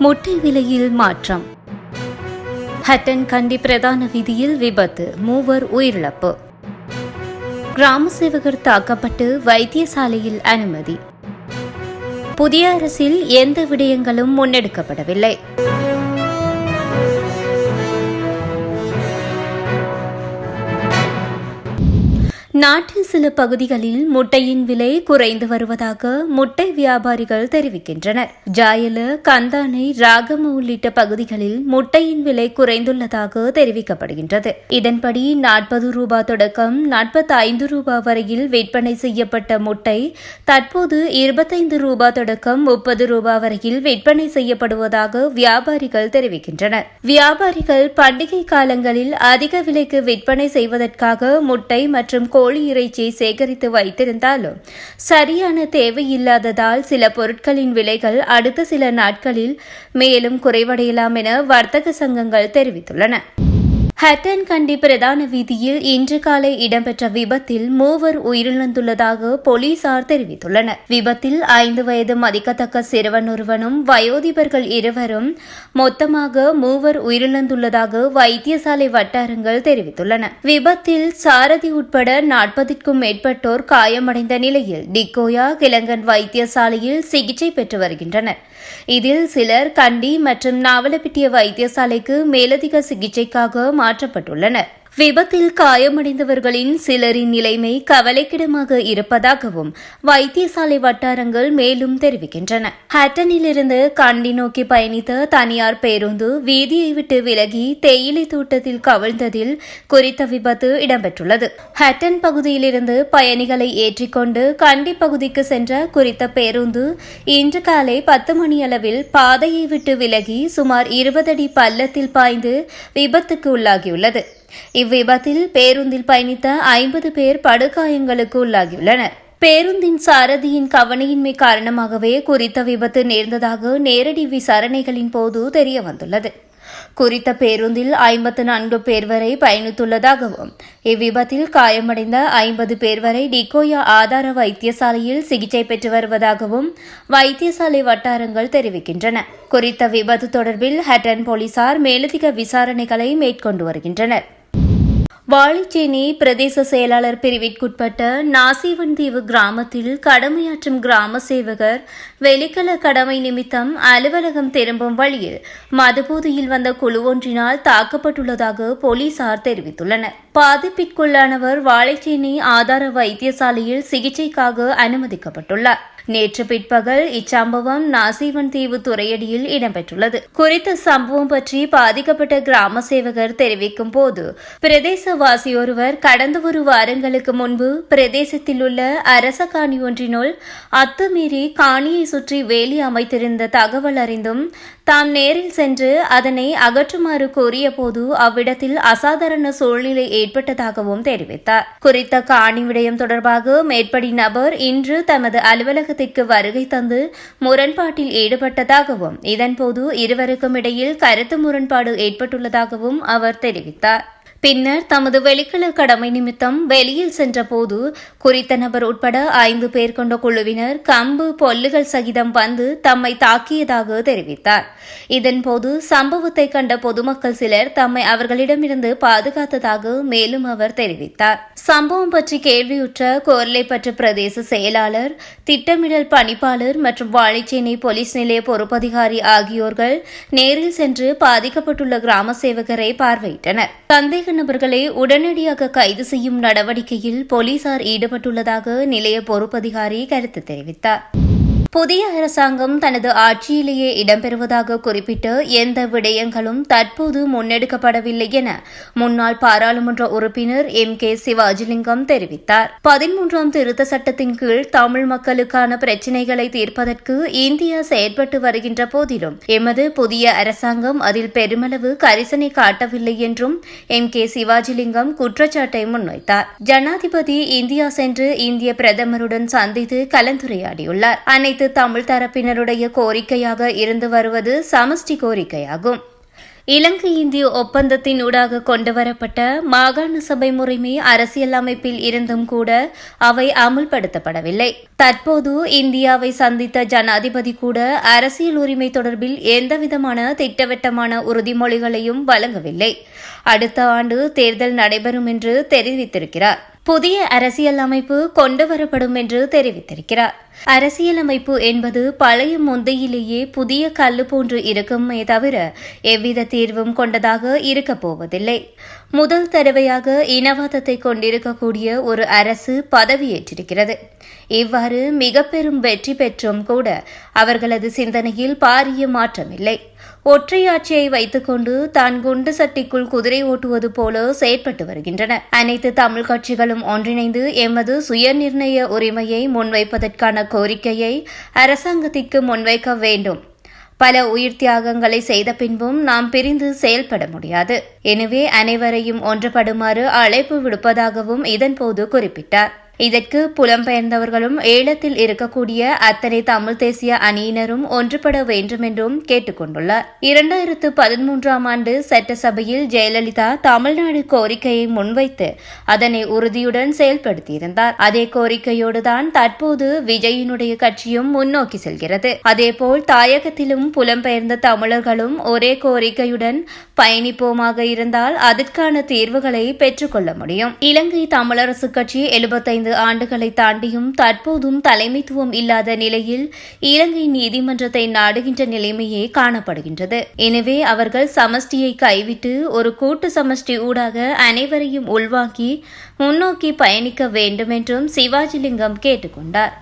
முட்டை விலையில் மாற்றம். ஹட்டன் கண்டி பிரதான வீதியில் விபத்து, 3 உயிரிழப்பு. கிராம சேவகர் தாக்கப்பட்டு வைத்தியசாலையில் அனுமதி. புதிய அரசில் எந்த விடயங்களும் முன்னெடுக்கப்படவில்லை. நாட்டில் சில பகுதிகளில் முட்டையின் விலை குறைந்து வருவதாக முட்டை வியாபாரிகள் தெரிவிக்கின்றனர். ஜாயல, கந்தானை, ராகம உள்ளிட்ட பகுதிகளில் முட்டையின் விலை குறைந்துள்ளதாக தெரிவிக்கப்படுகின்றது. இதன்படி 40 ரூபாய் தொடக்கம் 45 ரூபாய் வரையில் விற்பனை செய்யப்பட்ட முட்டை தற்போது 25 ரூபாய் தொடக்கம் 30 ரூபாய் வரையில் விற்பனை செய்யப்படுவதாக வியாபாரிகள் தெரிவிக்கின்றனர். வியாபாரிகள் பண்டிகை காலங்களில் அதிக விலைக்கு விற்பனை செய்வதற்காக முட்டை மற்றும் கோழி இறைச்சி சேகரித்து வைத்திருந்தாலும் சரியான தேவையில்லாததால் சில பொருட்களின் விலைகள் அடுத்த சில நாட்களில் மேலும் குறைவடையலாம் என வர்த்தக சங்கங்கள் தெரிவித்துள்ளன. ஹட்டன் கண்டி பிரதான வீதியில் இன்று காலை இடம்பெற்ற விபத்தில் 3 உயிரிழந்துள்ளதாக போலீசார் தெரிவித்துள்ளனர். விபத்தில் 5 வயது மதிக்கத்தக்க சிறுவன் ஒருவனும் வயோதிபர்கள் 2 மொத்தமாக 3 உயிரிழந்துள்ளதாக வைத்தியசாலை வட்டாரங்கள் தெரிவித்துள்ளன. விபத்தில் சாரதி உட்பட 40க்கும் மேற்பட்டோர் காயமடைந்த நிலையில் டிக்கோயா கிளங்கன் வைத்தியசாலையில் சிகிச்சை பெற்று வருகின்றனர். இதில் சிலர் கண்டி மற்றும் நாவலப்பிட்டிய வைத்தியசாலைக்கு மேலதிக சிகிச்சைக்காக மாற்றப்பட்டுள்ளனர். விபத்தில் காயமடைந்தவர்களின் சிலரின் நிலைமை கவலைக்கிடமாக இருப்பதாகவும் வைத்தியசாலை வட்டாரங்கள் மேலும் தெரிவிக்கின்றன. ஹட்டனிலிருந்து கண்டி நோக்கி பயணித்த தனியார் பேருந்து வீதியை விட்டு விலகி தேயிலை தோட்டத்தில் கவிழ்ந்ததில் குறித்த விபத்து இடம்பெற்றுள்ளது. ஹட்டன் பகுதியிலிருந்து பயணிகளை ஏற்றிக்கொண்டு கண்டி பகுதிக்கு சென்ற குறித்த பேருந்து இன்று காலை 10 மணியளவில் பாதையை விட்டு விலகி சுமார் 20 அடி பள்ளத்தில் பாய்ந்து விபத்துக்கு உள்ளாகியுள்ளது. இவ்விபத்தில் பேருந்தில் பயணித்த 50 பேர் படுகாயங்களுக்கு உள்ளாகியுள்ளனர். பேருந்தின் சாரதியின் கவனையின்மை காரணமாகவே குறித்த விபத்து நேர்ந்ததாக நேரடி விசாரணைகளின் போது தெரியவந்துள்ளது. குறித்த பேருந்தில் 54 பேர் வரை பயணித்துள்ளதாகவும் இவ்விபத்தில் காயமடைந்த 50 பேர் வரை டிக்கோயா ஆதார வைத்தியசாலையில் சிகிச்சை பெற்று வருவதாகவும் வைத்தியசாலை வட்டாரங்கள் தெரிவிக்கின்றன. குறித்த விபத்து தொடர்பில் ஹட்டன் போலீசார் மேலதிக விசாரணைகளை மேற்கொண்டு வருகின்றனர். வாழைச்சேனை பிரதேச செயலாளர் பிரிவிற்குட்பட்ட நாசிவன் தீவு கிராமத்தில் கடமையாற்றும் கிராம சேவகர் வெளிக்கல கடமை நிமித்தம் அலுவலகம் திரும்பும் வழியில் மதுபோதையில் வந்த குழு ஒன்றினால் தாக்கப்பட்டுள்ளதாக போலீசார் தெரிவித்துள்ளனர். பாதிப்பிற்குள்ளானவர் வாழைச்சேனை ஆதார வைத்தியசாலையில் சிகிச்சைக்காக அனுமதிக்கப்பட்டுள்ளார். நேற்று பிற்பகல் இச்சம்பவம் நாசிவன் தீவு துறையடியில் இடம்பெற்றுள்ளது. குறித்த சம்பவம் பற்றி பாதிக்கப்பட்ட கிராம சேவகர் தெரிவிக்கும் போது பிரதேசவாசியொருவர் கடந்த 1 வாரங்களுக்கு முன்பு பிரதேசத்தில் உள்ள அரச காணி ஒன்றினுள் அத்துமீறி காணியை சுற்றி வேலி அமைத்திருந்த தகவல் அறிந்தும் தாம் நேரில் சென்று அதனை அகற்றுமாறு கோரிய போது அவ்விடத்தில் அசாதாரண சூழ்நிலை ஏற்பட்டதாகவும் தெரிவித்தார். குறித்த காணி விடயம் தொடர்பாக மேற்படி நபர் இன்று தமது அலுவலகத்திற்கு வருகை தந்து முரண்பாட்டில் ஈடுபட்டதாகவும் இதன்போது இருவருக்கும் இடையில் கருத்து முரண்பாடு ஏற்பட்டுள்ளதாகவும் அவர் தெரிவித்தார். பின்னர் தமது வெளிக்கல கடமை நிமித்தம் வெளியில் சென்றபோது குறித்த நபர் உட்பட 5 பேர் கொண்ட குழுவினர் கம்பு பொல்லுகள் சகிதம் வந்து தம்மை தாக்கியதாக தெரிவித்தார். இதன்போது சம்பவத்தை கண்ட பொதுமக்கள் சிலர் தம்மை அவர்களிடமிருந்து பாதுகாத்ததாக மேலும் அவர் தெரிவித்தார். சம்பவம் பற்றி கேள்வியுற்ற கோர்லைப்பற்று பிரதேச செயலாளர், திட்டமிடல் பணிப்பாளர் மற்றும் வாழைச்சேனை போலீஸ் நிலைய பொறுப்பதிகாரி ஆகியோர்கள் நேரில் சென்று பாதிக்கப்பட்டுள்ள கிராம சேவகரை பார்வையிட்டனர். சந்தேக நபர்களை உடனடியாக கைது செய்யும் நடவடிக்கையில் போலீசார் ஈடுபட்டுள்ளதாக நிலைய பொறுப்பதிகாரி கருத்து தெரிவித்தார். புதிய அரசாங்கம் தனது ஆட்சியிலேயே இடம்பெறுவதாக குறிப்பிட்டு எந்த விடயங்களும் தற்போது முன்னெடுக்கப்படவில்லை என முன்னாள் பாராளுமன்ற உறுப்பினர் MK சிவாஜிலிங்கம் தெரிவித்தார். 13ஆம் திருத்த சட்டத்தின் கீழ் தமிழ் மக்களுக்கான பிரச்சினைகளை தீர்ப்பதற்கு இந்தியா செயற்பட்டு வருகின்ற போதிலும் எமது புதிய அரசாங்கம் அதில் பெருமளவு கரிசனை காட்டவில்லை என்றும் MK சிவாஜிலிங்கம் குற்றச்சாட்டை முன்வைத்தார். ஜனாதிபதி இந்தியா சென்று இந்திய பிரதமருடன் சந்தித்து கலந்துரையாடியுள்ளார். அனைத்து தமிழ் தரப்பினருடைய கோரிக்கையாக இருந்து வருவது சமஷ்டி கோரிக்கையாகும். இலங்கை இந்திய ஒப்பந்தத்தின் ஊடாக கொண்டுவரப்பட்ட மாகாண சபை முறைமை அரசியல் அமைப்பில் இருந்தும் கூட அவை அமுல்படுத்தப்படவில்லை. தற்போது இந்தியாவை சந்தித்த ஜனாதிபதி கூட அரசியல் உரிமை தொடர்பில் எந்தவிதமான திட்டவட்டமான உறுதிமொழிகளையும் வழங்கவில்லை. அடுத்த ஆண்டு தேர்தல் நடைபெறும் என்று தெரிவித்திருக்கிறார். புதிய அரசியல் அமைப்பு கொண்டுவரப்படும் என்று தெரிவித்திருக்கிறார். அரசியலமைப்பு என்பது பழைய முந்தையிலேயே புதிய கல்லு போன்று இருக்குமே தவிர எவ்வித தீர்வும் கொண்டதாக இருக்கப் போவதில்லை. முதல் தடவையாக இனவாதத்தை கொண்டிருக்கக்கூடிய ஒரு அரசு பதவியேற்றிருக்கிறது. இவ்வாறு மிக பெரும் வெற்றி பெற்றும் கூட அவர்களது சிந்தனையில் பாரிய மாற்றமில்லை. ஒற்றையாட்சியை வைத்துக் கொண்டு தான் குண்டு சட்டிக்குள் குதிரை ஓட்டுவது போல செயற்பட்டு வருகின்றன. அனைத்து தமிழ் கட்சிகளும் ஒன்றிணைந்து எமது சுயநிர்ணய உரிமையை முன்வைப்பதற்கான கோரிக்கையை அரசாங்கத்திற்கு முன்வைக்க வேண்டும். பல உயிர் தியாகங்களை செய்த பின்பும் நாம் பிரிந்து செயல்பட முடியாது. எனவே அனைவரையும் ஒன்றுபடுமாறு அழைப்பு விடுப்பதாகவும் இதன்போது குறிப்பிட்டார். இதற்கு புலம்பெயர்ந்தவர்களும் ஈழத்தில் இருக்கக்கூடிய அத்தனை தமிழ் தேசிய அணியினரும் ஒன்றுபட வேண்டும் என்றும் கேட்டுக் கொண்டுள்ளார். 2013ஆம் ஆண்டு சட்டசபையில் ஜெயலலிதா தமிழ்நாடு கோரிக்கையை முன்வைத்து அதனை உறுதியுடன் செயல்படுத்தியிருந்தார். அதே கோரிக்கையோடுதான் தற்போது விஜயினுடைய கட்சியும் முன்னோக்கி செல்கிறது. அதேபோல் தாயகத்திலும் புலம்பெயர்ந்த தமிழர்களும் ஒரே கோரிக்கையுடன் பயணிப்போமாக இருந்தால் அதற்கான தீர்வுகளை பெற்றுக்கொள்ள முடியும். இலங்கை தமிழரசு கட்சி 75 ஆண்டுகளை தாண்டியும் தற்போதும் தலைமைத்துவம் இல்லாத நிலையில் இலங்கை நீதிமன்றத்தை நாடுகின்ற நிலைமையே காணப்படுகின்றது. எனவே அவர்கள் சமஷ்டியை கைவிட்டு ஒரு கூட்டு சமஷ்டி ஊடாக அனைவரையும் உள்வாங்கி முன்னோக்கி பயணிக்க வேண்டும் என்றும் சிவாஜிலிங்கம் கேட்டுக்கொண்டார்.